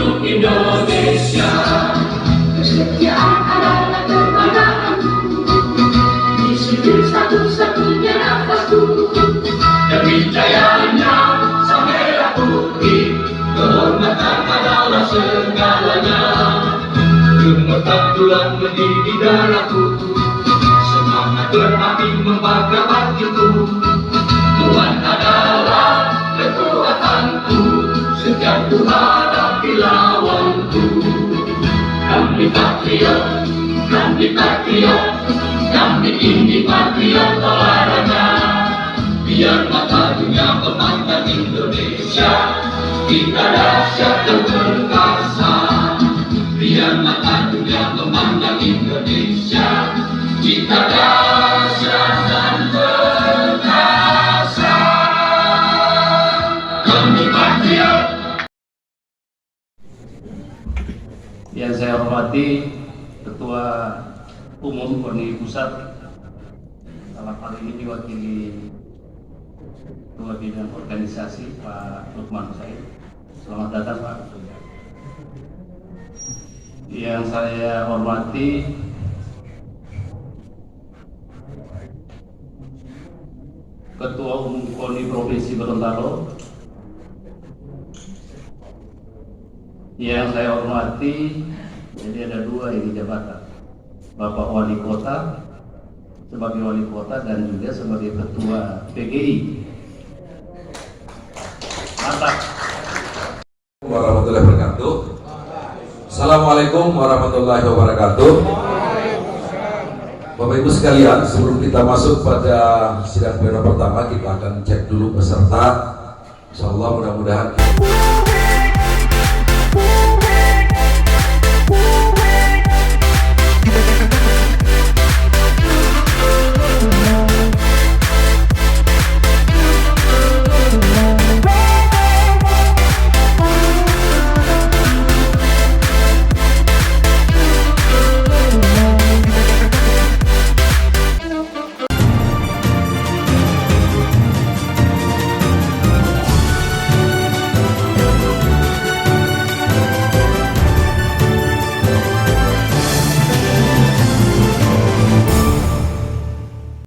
hidup Indonesia. Kesetiaan adalah kebanggaanku, disiplin satu-satunya nafasku. Demi jayanya sang merah putih, kehormatan adalah segalanya. Gemetar tulang mendidih darahku, semangat berapi membakar hatiku. Tuhan adalah kekuatanku, setiap ku hadapi lawanku. Kami patriot, kami patriot, kami ini patriot olahraga. Biar mata dunia memandang Indonesia, kita dahsyat dan perkasa. Biar mata dunia memandang Indonesia, kita dahsyat dan perkasa. Kami patriot. Yang saya hormati Ketua Umum KONI Pusat, dalam hal ini diwakili Ketua Bidang Organisasi Pak Lukman Said. Selamat datang Pak. Yang saya hormati Ketua Umum KONI Provinsi Gorontalo. Yang saya hormati, jadi ada dua ini jabatan, Bapak Wali Kota sebagai Wali Kota dan juga sebagai Ketua PGI. Mantap. Warahmatullahi wabarakatuh. Assalamualaikum warahmatullahi wabarakatuh. Bapak Ibu sekalian, sebelum kita masuk pada sidang pleno pertama, kita akan cek dulu peserta. Insyaallah mudah-mudahan